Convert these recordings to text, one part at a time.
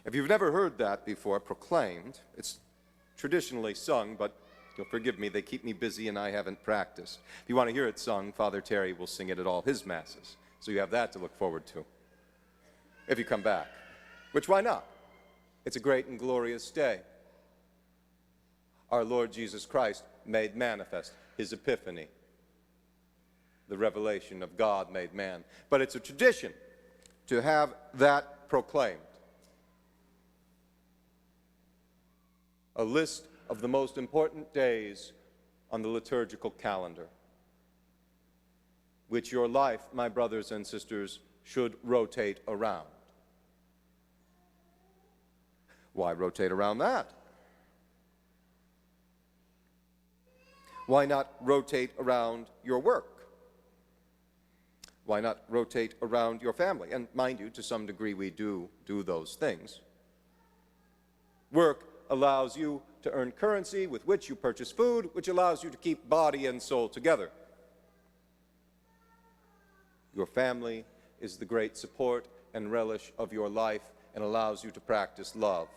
If you've never heard that before proclaimed, it's traditionally sung, but you'll forgive me, they keep me busy and I haven't practiced. If you want to hear it sung, Father Terry will sing it at all his masses. So you have that to look forward to if you come back. Which, why not? It's a great and glorious day. Our Lord Jesus Christ made manifest his Epiphany, the revelation of God made man. But it's a tradition to have that proclaimed. A list of the most important days on the liturgical calendar, which your life, my brothers and sisters, should rotate around. Why rotate around that? Why not rotate around your work? Why not rotate around your family? And mind you, to some degree we do those things. Work allows you to earn currency with which you purchase food, which allows you to keep body and soul together. Your family is the great support and relish of your life and allows you to practice love.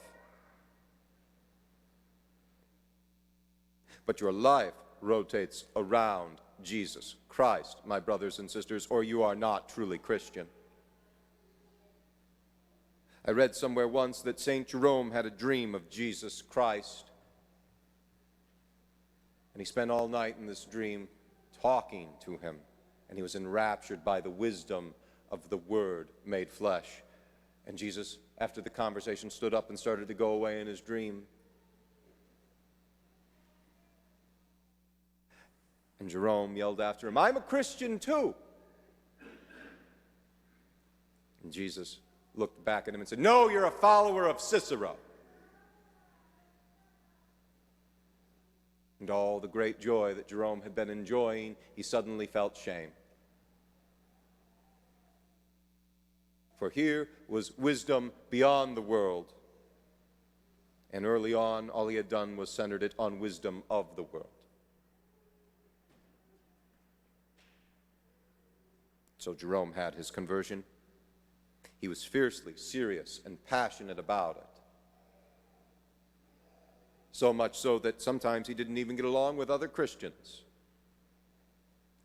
But your life rotates around Jesus Christ, my brothers and sisters, or you are not truly Christian. I read somewhere once that St. Jerome had a dream of Jesus Christ. And he spent all night in this dream talking to him. And he was enraptured by the wisdom of the Word made flesh. And Jesus, after the conversation, stood up and started to go away in his dream. And Jerome yelled after him, "I'm a Christian too." And Jesus looked back at him and said, "No, you're a follower of Cicero." And all the great joy that Jerome had been enjoying, he suddenly felt shame. For here was wisdom beyond the world. And early on, all he had done was centered it on wisdom of the world. So Jerome had his conversion. He was fiercely serious and passionate about it. So much so that sometimes he didn't even get along with other Christians.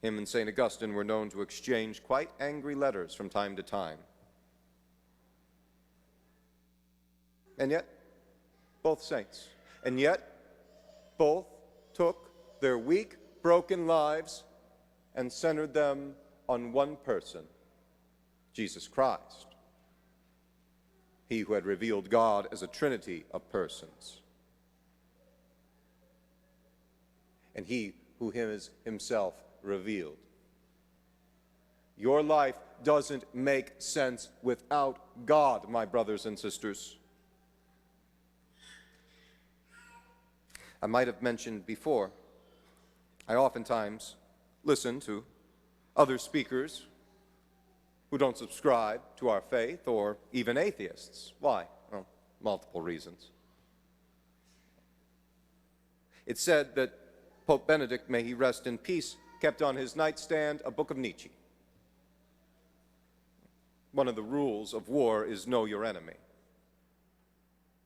Him and St. Augustine were known to exchange quite angry letters from time to time. And yet, both saints, and yet, both took their weak, broken lives and centered them on one person, Jesus Christ. He who had revealed God as a trinity of persons. And he who is himself revealed. Your life doesn't make sense without God, my brothers and sisters. I might have mentioned before, I oftentimes listen to other speakers who don't subscribe to our faith, or even atheists. Why? Well, multiple reasons. It's said that Pope Benedict, may he rest in peace, kept on his nightstand a book of Nietzsche. One of the rules of war is know your enemy.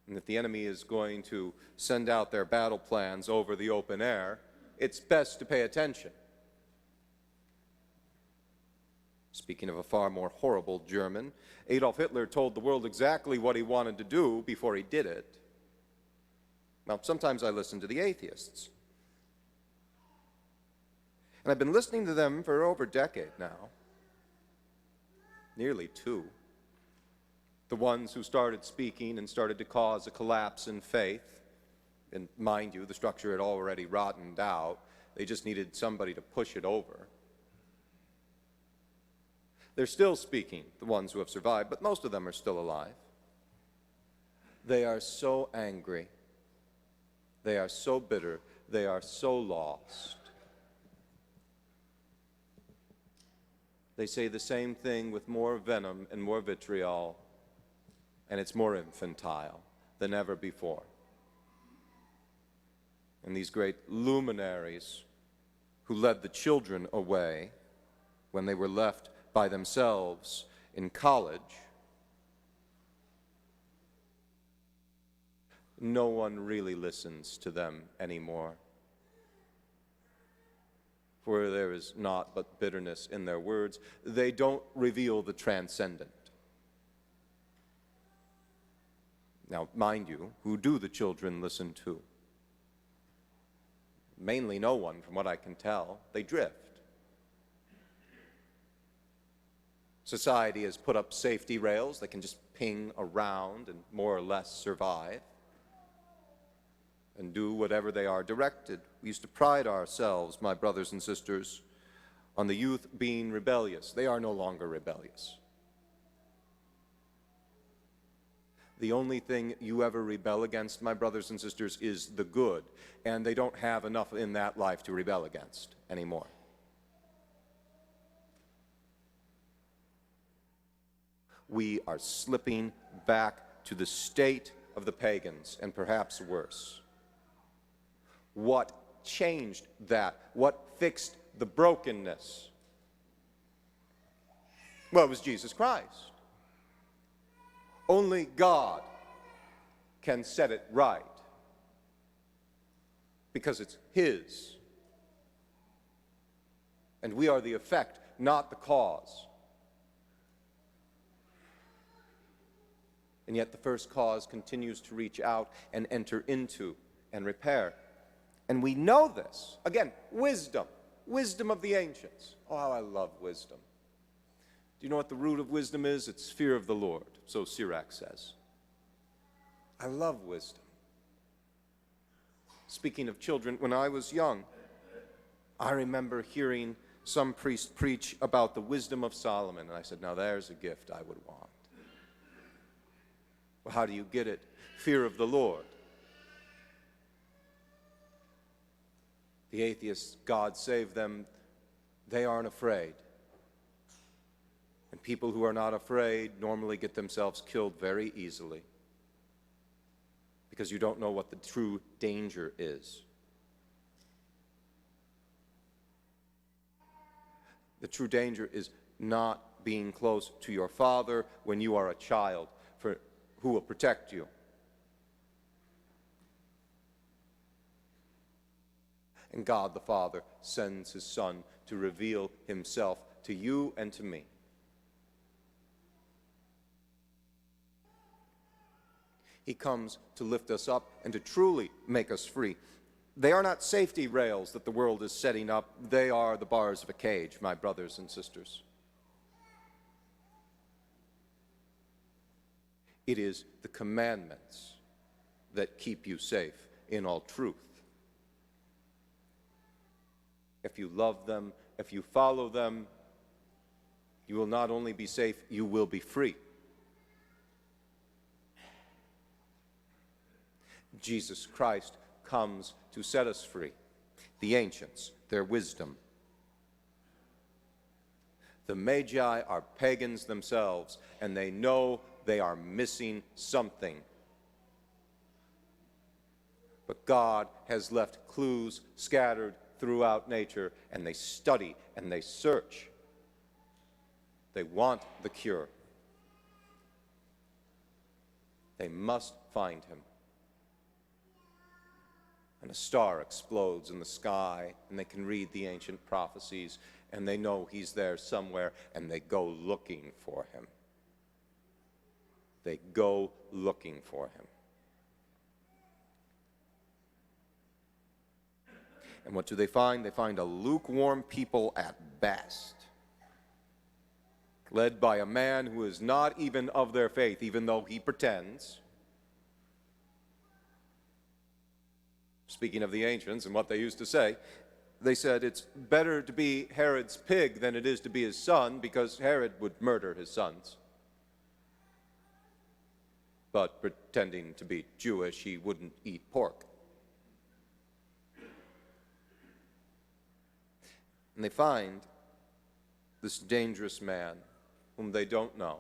And if the enemy is going to send out their battle plans over the open air, it's best to pay attention. Speaking of a far more horrible German, Adolf Hitler told the world exactly what he wanted to do before he did it. Now, sometimes I listen to the atheists. And I've been listening to them for over a decade now. Nearly 2. The ones who started speaking and started to cause a collapse in faith. And mind you, the structure had already rotted out. They just needed somebody to push it over. They're still speaking, the ones who have survived, but most of them are still alive. They are so angry. They are so bitter. They are so lost. They say the same thing with more venom and more vitriol, and it's more infantile than ever before. And these great luminaries who led the children away when they were left by themselves in college no one really listens to them anymore. For there is naught but bitterness in their words. They don't reveal the transcendent. Now, mind you, who do the children listen to? Mainly no one, from what I can tell. They drift. Society has put up safety rails that can just ping around and more or less survive and do whatever they are directed. We used to pride ourselves, my brothers and sisters, on the youth being rebellious. They are no longer rebellious. The only thing you ever rebel against, my brothers and sisters, is the good, and they don't have enough in that life to rebel against anymore. We are slipping back to the state of the pagans, and perhaps worse. What changed that? What fixed the brokenness? Well, it was Jesus Christ. Only God can set it right, because it's His. And we are the effect, not the cause. And yet the first cause continues to reach out and enter into and repair. And we know this. Again, wisdom. Wisdom of the ancients. Oh, how I love wisdom. Do you know what the root of wisdom is? It's fear of the Lord, so Sirach says. I love wisdom. Speaking of children, when I was young, I remember hearing some priest preach about the wisdom of Solomon, and I said, now there's a gift I would want. Well, how do you get it? Fear of the Lord. The atheists, God save them, they aren't afraid. And people who are not afraid normally get themselves killed very easily, because you don't know what the true danger is. The true danger is not being close to your Father when you are a child, who will protect you. And God the Father sends His Son to reveal Himself to you and to me. He comes to lift us up and to truly make us free. They are not safety rails that the world is setting up. They are the bars of a cage, my brothers and sisters. It is the commandments that keep you safe in all truth. If you love them, if you follow them, you will not only be safe, you will be free. Jesus Christ comes to set us free. The ancients, their wisdom. The Magi are pagans themselves, and they know they are missing something. But God has left clues scattered throughout nature, and they study and they search. They want the cure. They must find Him. And a star explodes in the sky, and they can read the ancient prophecies, and they know He's there somewhere, and they go looking for Him. They go looking for Him. And what do they find? They find a lukewarm people at best, led by a man who is not even of their faith, even though he pretends. Speaking of the ancients and what they used to say, they said it's better to be Herod's pig than it is to be his son, because Herod would murder his sons. But pretending to be Jewish, he wouldn't eat pork. And they find this dangerous man whom they don't know.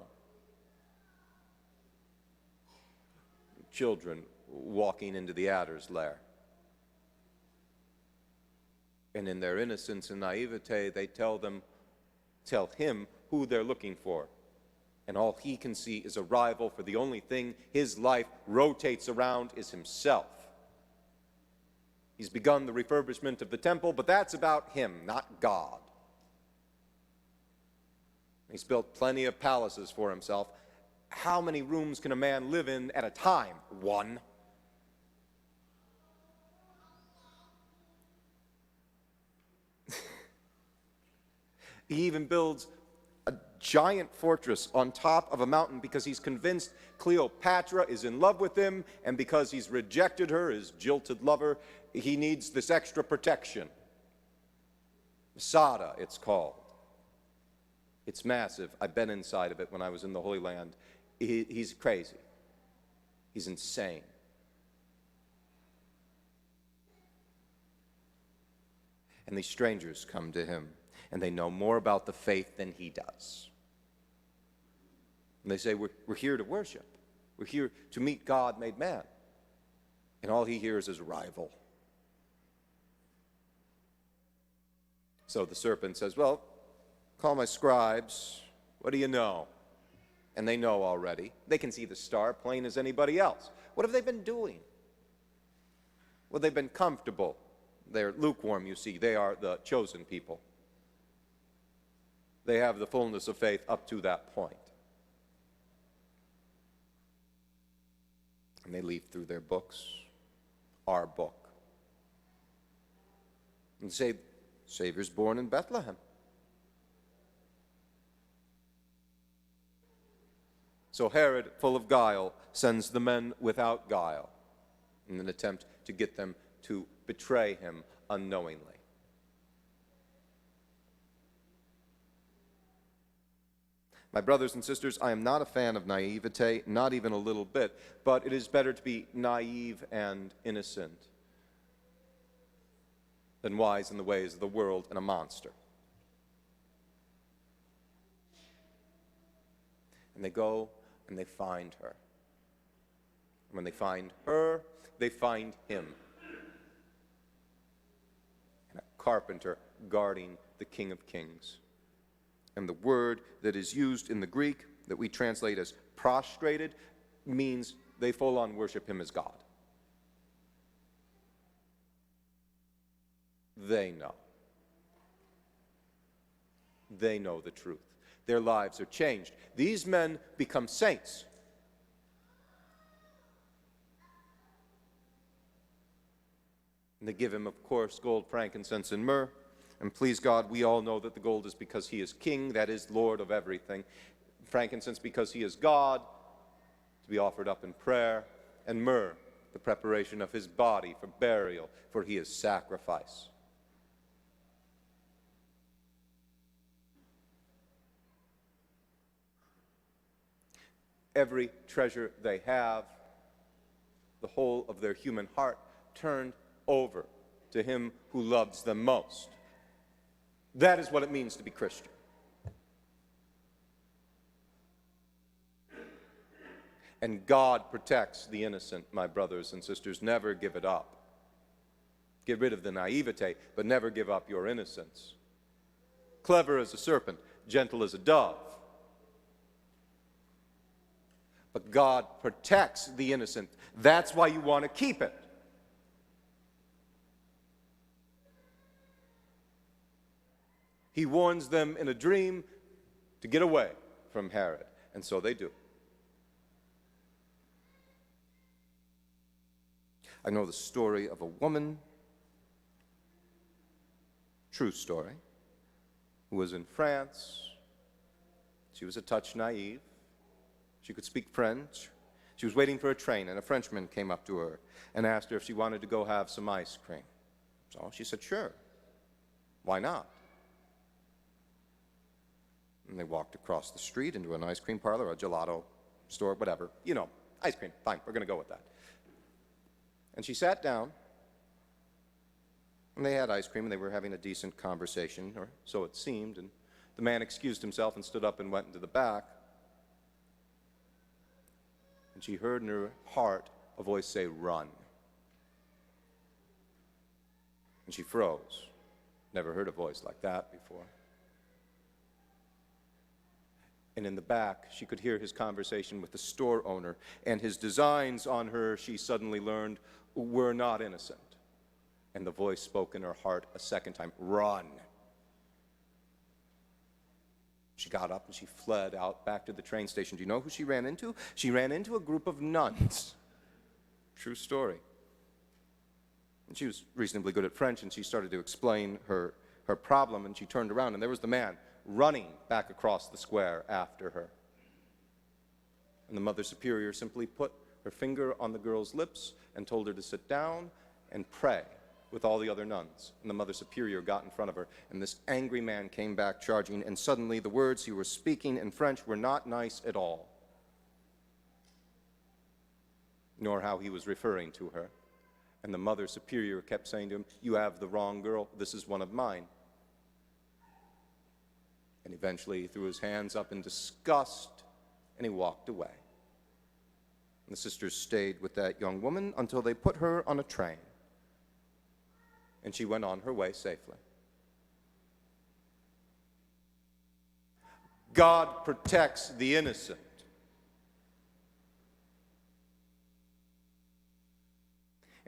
Children walking into the adder's lair. And in their innocence and naivete, they tell him who they're looking for. And all he can see is a rival, for the only thing his life rotates around is himself. He's begun the refurbishment of the temple, but that's about him, not God. He's built plenty of palaces for himself. How many rooms can a man live in at a time? One. He even builds a giant fortress on top of a mountain because he's convinced Cleopatra is in love with him, and because he's rejected her, his jilted lover, he needs this extra protection. Masada, it's called. It's massive. I've been inside of it when I was in the Holy Land. He's crazy. He's insane. And these strangers come to him, and they know more about the faith than he does. And they say, we're here to worship. We're here to meet God made man. And all he hears is rival. So the serpent says, well, call my scribes. What do you know? And they know already. They can see the star plain as anybody else. What have they been doing? Well, they've been comfortable. They're lukewarm, you see. They are the chosen people. They have the fullness of faith up to that point. And they leaf through their books, our book, and say, Savior's born in Bethlehem. So Herod, full of guile, sends the men without guile in an attempt to get them to betray him unknowingly. My brothers and sisters, I am not a fan of naivete, not even a little bit, but it is better to be naive and innocent than wise in the ways of the world and a monster. And they go and they find her. And when they find her, they find him. And a carpenter guarding the King of Kings. And the word that is used in the Greek that we translate as prostrated means they full on worship him as God. They know. They know the truth. Their lives are changed. These men become saints. And they give him, of course, gold, frankincense, and myrrh. And please God, we all know that the gold is because he is king, that is Lord of everything. Frankincense because he is God, to be offered up in prayer. And myrrh, the preparation of his body for burial, for he is sacrifice. Every treasure they have, the whole of their human heart, turned over to him who loves them most. That is what it means to be Christian. And God protects the innocent, my brothers and sisters. Never give it up. Get rid of the naivete, but never give up your innocence. Clever as a serpent, gentle as a dove. But God protects the innocent. That's why you want to keep it. He warns them in a dream to get away from Herod, and so they do. I know the story of a woman, true story, who was in France. She was a touch naive. She could speak French. She was waiting for a train, and a Frenchman came up to her and asked her if she wanted to go have some ice cream. So she said, sure. Why not? And they walked across the street into an ice cream parlor, a gelato store, whatever. You know, ice cream. Fine, we're going to go with that. And she sat down, and they had ice cream, and they were having a decent conversation, or so it seemed, and the man excused himself and stood up and went into the back. And she heard in her heart a voice say, run. And she froze. Never heard a voice like that before. And in the back, she could hear his conversation with the store owner, and his designs on her, she suddenly learned, were not innocent. And the voice spoke in her heart a second time, "Run." She got up and she fled out back to the train station. Do you know who she ran into? She ran into a group of nuns. True story. And she was reasonably good at French, and she started to explain her problem, and she turned around, and there was the man running back across the square after her. And the Mother Superior simply put her finger on the girl's lips and told her to sit down and pray with all the other nuns. And the Mother Superior got in front of her, and this angry man came back charging, and suddenly the words he was speaking in French were not nice at all, nor how he was referring to her. And the Mother Superior kept saying to him, "You have the wrong girl. This is one of mine." And eventually he threw his hands up in disgust, and he walked away. And the sisters stayed with that young woman until they put her on a train. And she went on her way safely. God protects the innocent.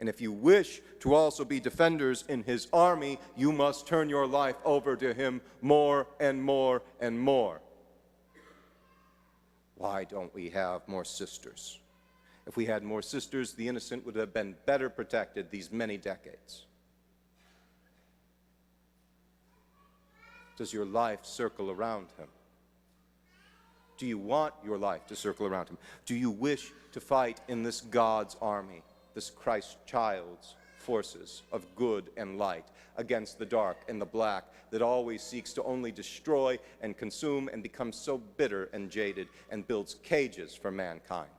And if you wish to also be defenders in his army, you must turn your life over to him more and more and more. Why don't we have more sisters? If we had more sisters, the innocent would have been better protected these many decades. Does your life circle around him? Do you want your life to circle around him? Do you wish to fight in this God's army, this Christ child's forces of good and light, against the dark and the black that always seeks to only destroy and consume and becomes so bitter and jaded and builds cages for mankind?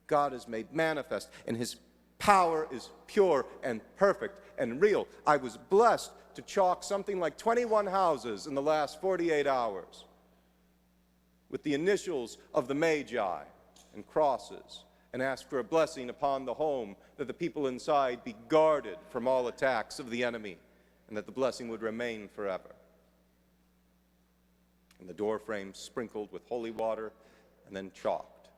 God is made manifest, and his power is pure and perfect and real. I was blessed to chalk something like 21 houses in the last 48 hours with the initials of the Magi and crosses, and ask for a blessing upon the home, that the people inside be guarded from all attacks of the enemy, and that the blessing would remain forever. And the door frames sprinkled with holy water and then chalked.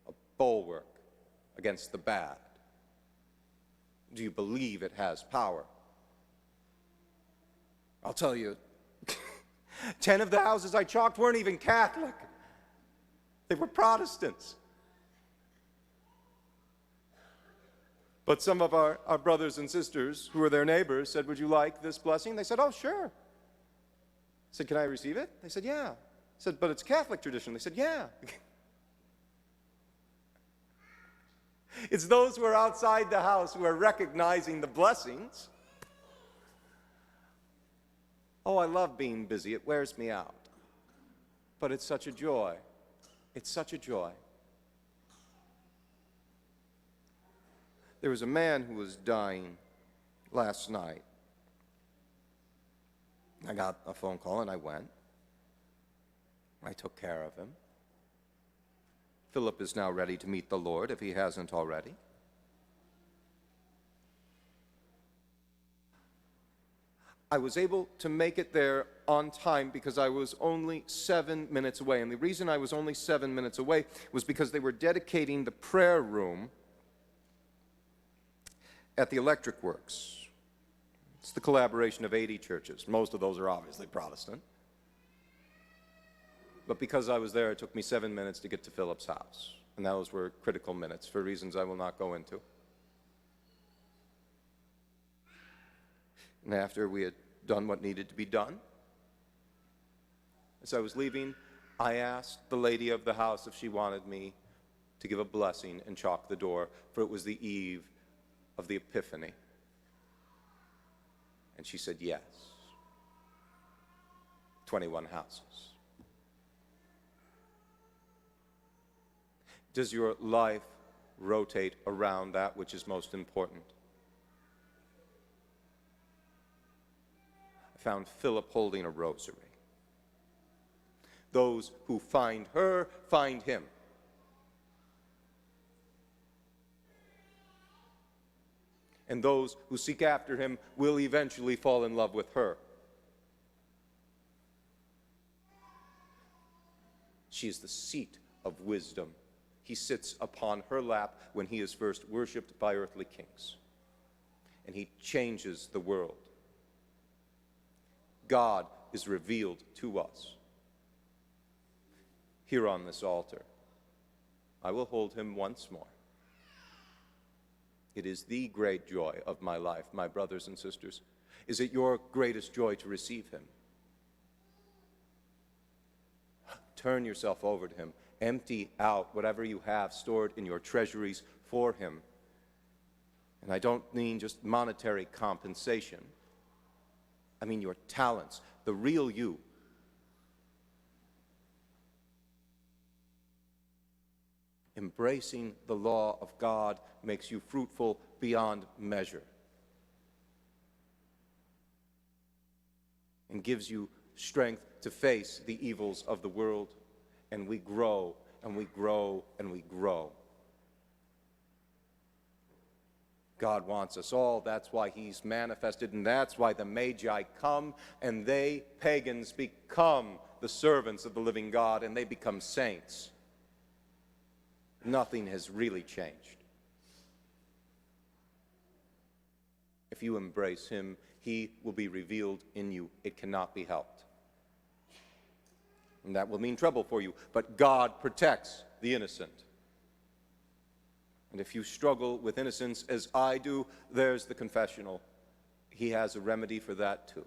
A bulwark against the bad. Do you believe it has power? I'll tell you, 10 of the houses I chalked weren't even Catholic. They were Protestants. But some of our brothers and sisters who were their neighbors said, "Would you like this blessing?" They said, "Oh, sure." I said, "Can I receive it?" They said, "Yeah." I said, "But it's Catholic tradition." They said, "Yeah." It's those who are outside the house who are recognizing the blessings. Oh, I love being busy. It wears me out. But it's such a joy. It's such a joy. There was a man who was dying last night. I got a phone call and I went. I took care of him. Philip is now ready to meet the Lord if he hasn't already. I was able to make it there on time because I was only 7 minutes away. And the reason I was only 7 minutes away was because they were dedicating the prayer room at the Electric Works. It's the collaboration of 80 churches. Most of those are obviously Protestant. But because I was there, it took me 7 minutes to get to Philip's house. And those were critical minutes for reasons I will not go into. And after we had done what needed to be done, as I was leaving, I asked the lady of the house if she wanted me to give a blessing and chalk the door, for it was the eve of the Epiphany. And she said yes. 21 houses. Does your life rotate around that which is most important? I found Philip holding a rosary. Those who find her, find him. and those who seek after him will eventually fall in love with her. She is the seat of wisdom. He sits upon her lap when he is first worshipped by earthly kings, and he changes the world. God is revealed to us. Here on this altar, I will hold him once more. It is the great joy of my life, my brothers and sisters. Is it your greatest joy to receive him? Turn yourself over to him. Empty out whatever you have stored in your treasuries for him. And I don't mean just monetary compensation. I mean your talents, the real you. Embracing the law of God makes you fruitful beyond measure and gives you strength to face the evils of the world, and we grow and we grow and we grow. God wants us all. That's why he's manifested, and that's why the Magi come, and they, pagans, become the servants of the living God, and they become saints. Nothing has really changed. If you embrace him, he will be revealed in you. It cannot be helped. And that will mean trouble for you, but God protects the innocent. And if you struggle with innocence as I do, there's the confessional. He has a remedy for that too.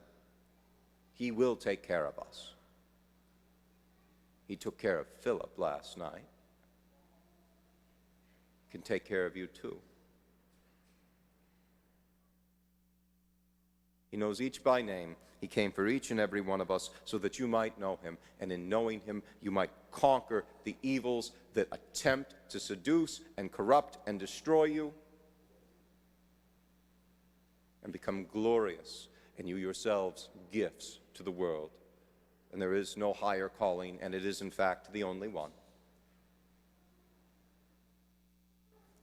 He will take care of us. He took care of Philip last night. He can take care of you too. He knows each by name. He came for each and every one of us so that you might know him, and in knowing him, you might conquer the evils that attempt to seduce and corrupt and destroy you, and become glorious, and you yourselves gifts to the world. And there is no higher calling, and it is in fact the only one.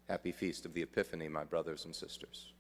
Happy Feast of the Epiphany, my brothers and sisters.